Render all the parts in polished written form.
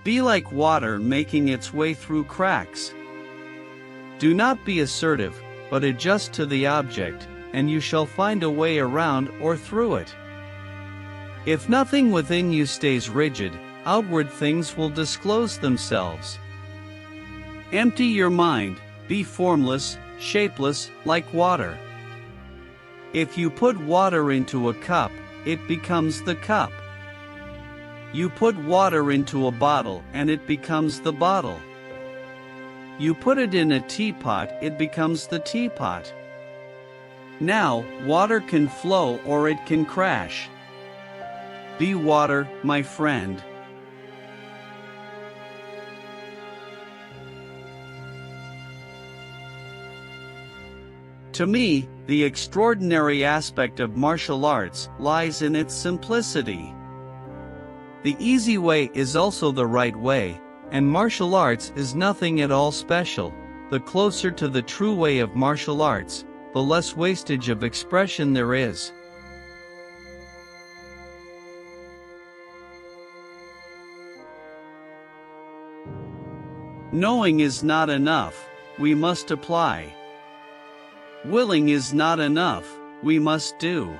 Be like water making its way through cracks. Do not be assertive, but adjust to the object, and you shall find a way around or through it. If nothing within you stays rigid, outward things will disclose themselves. Empty your mind, be formless, shapeless, like water. If you put water into a cup, it becomes the cup. You put water into a bottle and it becomes the bottle. You put it in a teapot, it becomes the teapot. Now, water can flow or it can crash. Be water, my friend. To me, the extraordinary aspect of martial arts lies in its simplicity. The easy way is also the right way, and martial arts is nothing at all special. The closer to the true way of martial arts, the less wastage of expression there is. Knowing is not enough, we must apply. Willing is not enough, we must do.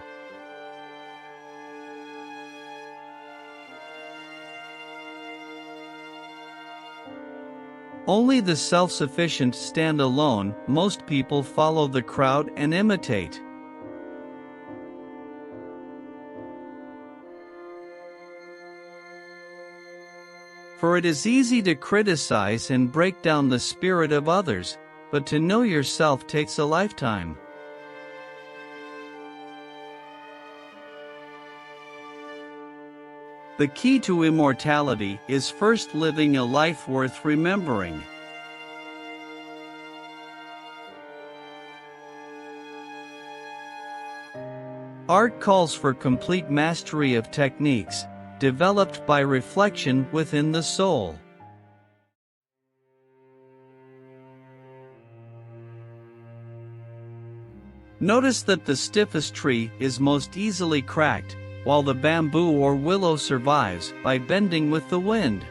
Only the self-sufficient stand alone, most people follow the crowd and imitate. For it is easy to criticize and break down the spirit of others, but to know yourself takes a lifetime. The key to immortality is first living a life worth remembering. Art calls for complete mastery of techniques, developed by reflection within the soul. Notice that the stiffest tree is most easily cracked, while the bamboo or willow survives by bending with the wind.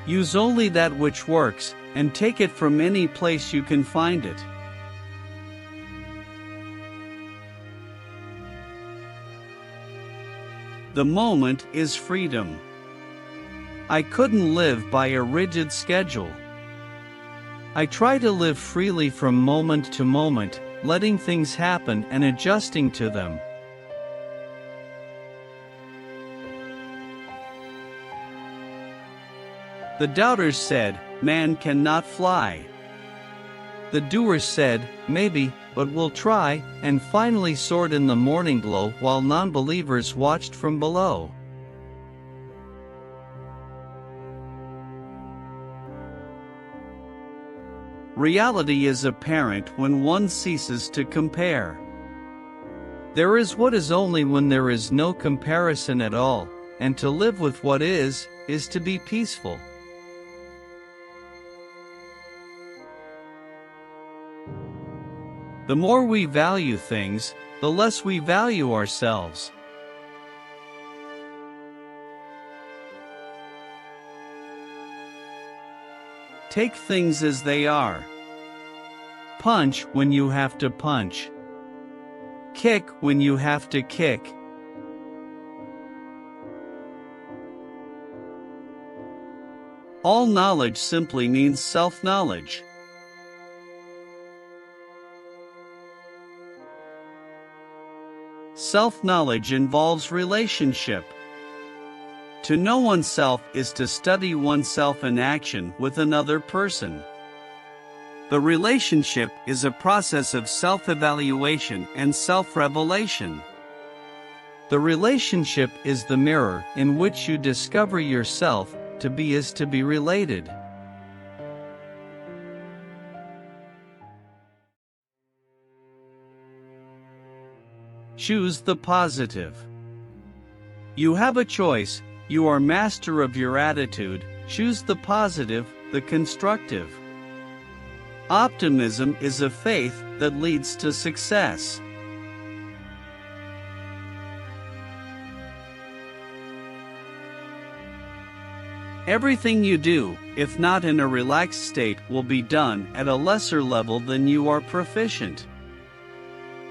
Use only that which works, and take it from any place you can find it. The moment is freedom. I couldn't live by a rigid schedule. I try to live freely from moment to moment, letting things happen and adjusting to them. The doubters said, "Man cannot fly." The doers said, "Maybe, but we'll try," and finally soared in the morning glow while non-believers watched from below. Reality is apparent when one ceases to compare. There is what is only when there is no comparison at all, and to live with what is to be peaceful. The more we value things, the less we value ourselves. Take things as they are. Punch when you have to punch. Kick when you have to kick. All knowledge simply means self-knowledge. Self-knowledge involves relationship. To know oneself is to study oneself in action with another person. The relationship is a process of self-evaluation and self-revelation. The relationship is the mirror in which you discover yourself. To be is to be related. Choose the positive. You have a choice. You are master of your attitude. Choose the positive, the constructive. Optimism is a faith that leads to success. Everything you do, if not in a relaxed state, will be done at a lesser level than you are proficient.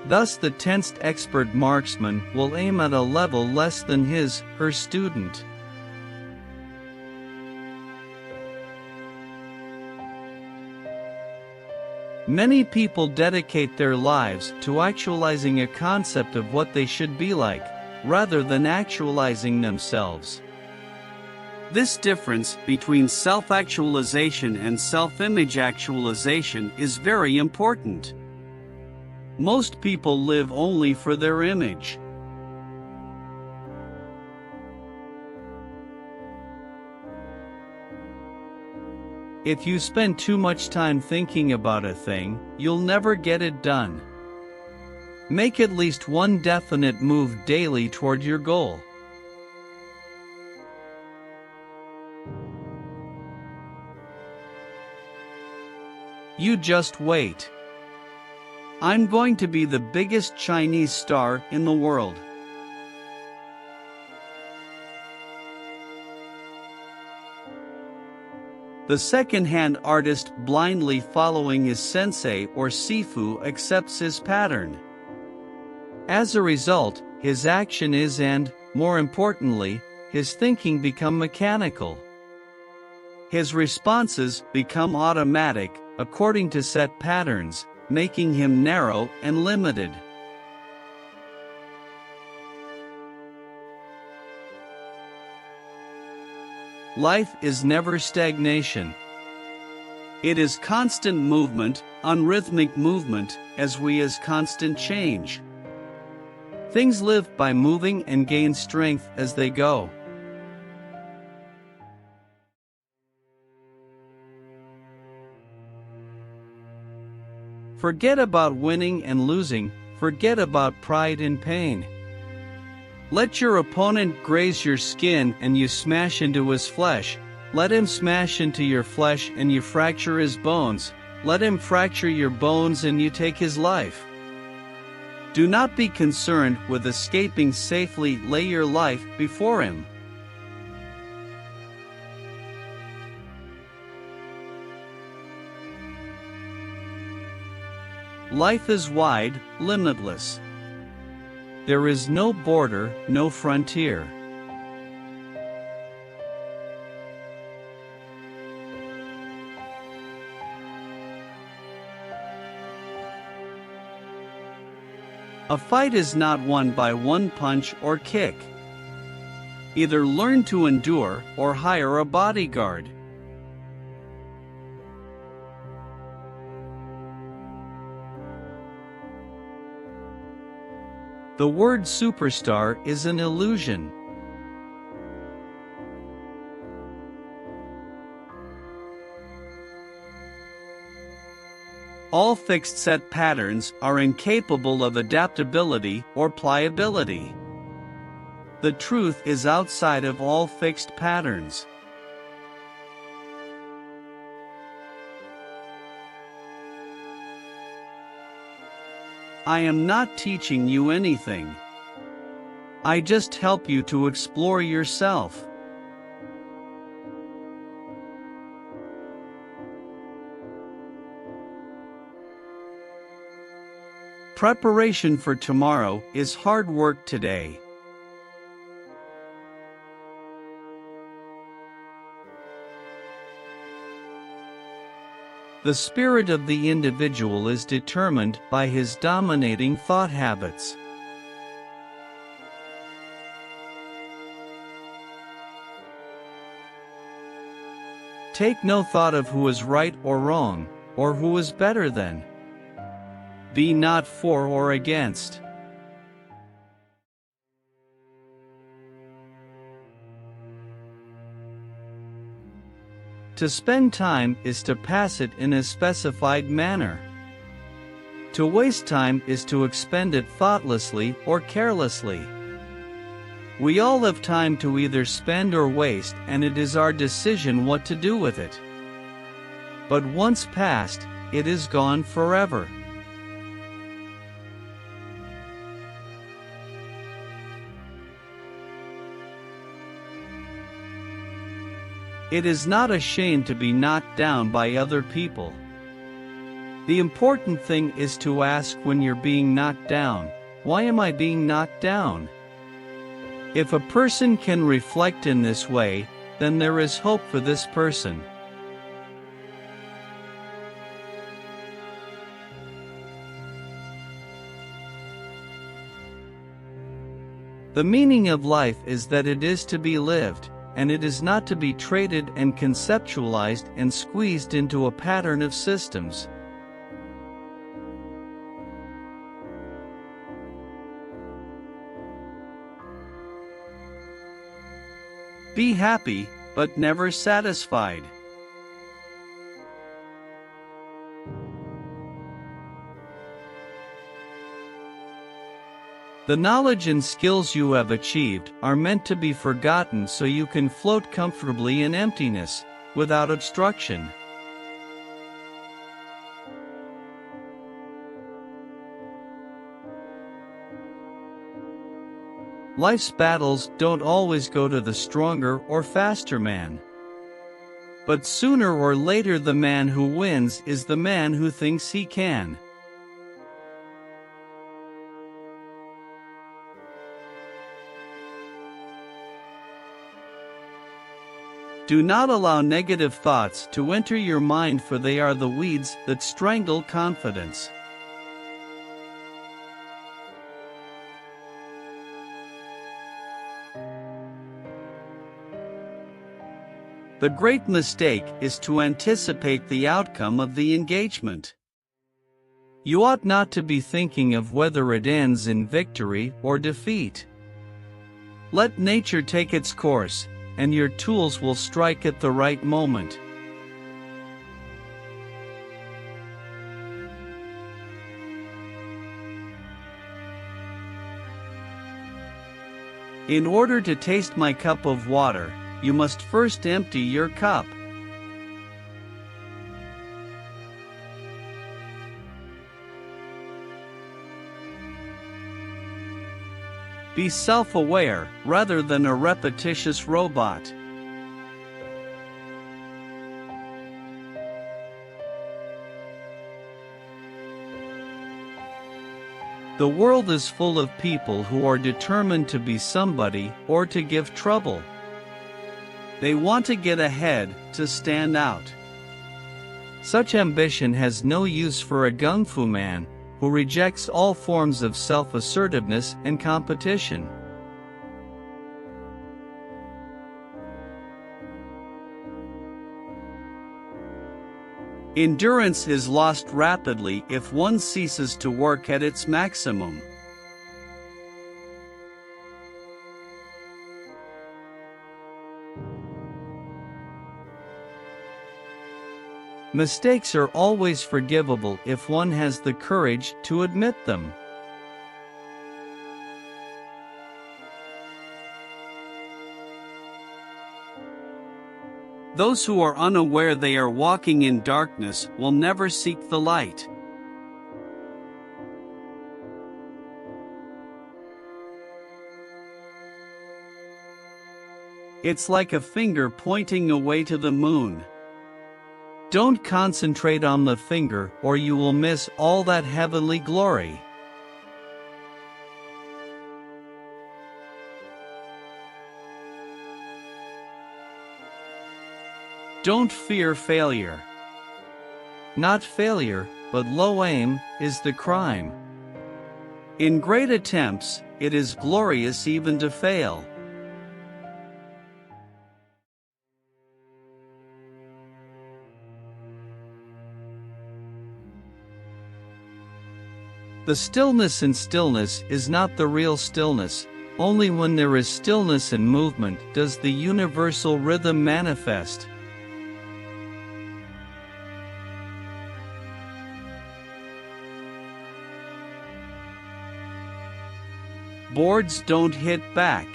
Thus the tensed expert marksman will aim at a level less than her student. Many people dedicate their lives to actualizing a concept of what they should be like, rather than actualizing themselves. This difference between self-actualization and self-image actualization is very important. Most people live only for their image. If you spend too much time thinking about a thing, you'll never get it done. Make at least one definite move daily toward your goal. You just wait. I'm going to be the biggest Chinese star in the world. The second-hand artist blindly following his sensei or sifu accepts his pattern. As a result, his action is and, more importantly, his thinking become mechanical. His responses become automatic, according to set patterns, making him narrow and limited. Life is never stagnation. It is constant movement, unrhythmic movement, as we is constant change. Things live by moving and gain strength as they go. Forget about winning and losing, forget about pride and pain. Let your opponent graze your skin and you smash into his flesh. Let him smash into your flesh and you fracture his bones. Let him fracture your bones and you take his life. Do not be concerned with escaping safely, lay your life before him. Life is wide, limitless. There is no border, no frontier. A fight is not won by one punch or kick. Either learn to endure or hire a bodyguard. The word superstar is an illusion. All fixed set patterns are incapable of adaptability or pliability. The truth is outside of all fixed patterns. I am not teaching you anything. I just help you to explore yourself. Preparation for tomorrow is hard work today. The spirit of the individual is determined by his dominating thought habits. Take no thought of who is right or wrong, or who is better than. Be not for or against. To spend time is to pass it in a specified manner. To waste time is to expend it thoughtlessly or carelessly. We all have time to either spend or waste, and it is our decision what to do with it. But once passed, it is gone forever. It is not a shame to be knocked down by other people. The important thing is to ask when you're being knocked down, why am I being knocked down? If a person can reflect in this way, then there is hope for this person. The meaning of life is that it is to be lived, and it is not to be traded and conceptualized and squeezed into a pattern of systems. Be happy, but never satisfied. The knowledge and skills you have achieved are meant to be forgotten so you can float comfortably in emptiness, without obstruction. Life's battles don't always go to the stronger or faster man. But sooner or later the man who wins is the man who thinks he can. Do not allow negative thoughts to enter your mind, for they are the weeds that strangle confidence. The great mistake is to anticipate the outcome of the engagement. You ought not to be thinking of whether it ends in victory or defeat. Let nature take its course, and your tools will strike at the right moment. In order to taste my cup of water, you must first empty your cup. Be self-aware, rather than a repetitious robot. The world is full of people who are determined to be somebody or to give trouble. They want to get ahead, to stand out. Such ambition has no use for a gung fu man, who rejects all forms of self-assertiveness and competition. Endurance is lost rapidly if one ceases to work at its maximum. Mistakes are always forgivable if one has the courage to admit them. Those who are unaware they are walking in darkness will never seek the light. It's like a finger pointing away to the moon. Don't concentrate on the finger, or you will miss all that heavenly glory. Don't fear failure. Not failure, but low aim, is the crime. In great attempts, it is glorious even to fail. The stillness in stillness is not the real stillness. Only when there is stillness and movement does the universal rhythm manifest. Boards don't hit back.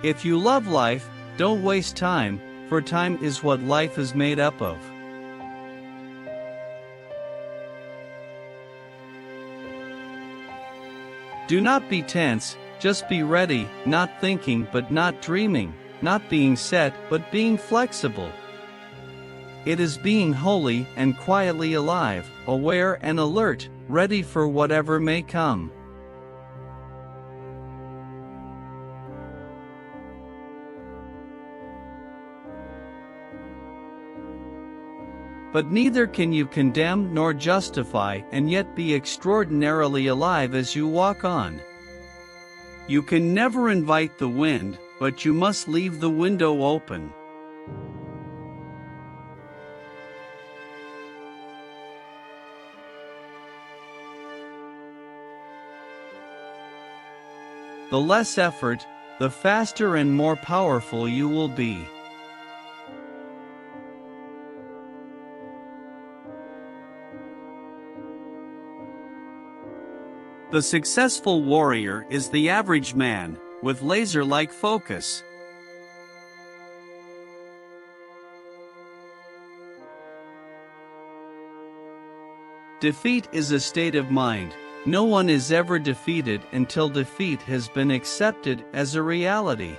If you love life, don't waste time, for time is what life is made up of. Do not be tense, just be ready, not thinking but not dreaming, not being set but being flexible. It is being wholly and quietly alive, aware and alert, ready for whatever may come. But neither can you condemn nor justify and yet be extraordinarily alive as you walk on. You can never invite the wind, but you must leave the window open. The less effort, the faster and more powerful you will be. The successful warrior is the average man, with laser-like focus. Defeat is a state of mind. No one is ever defeated until defeat has been accepted as a reality.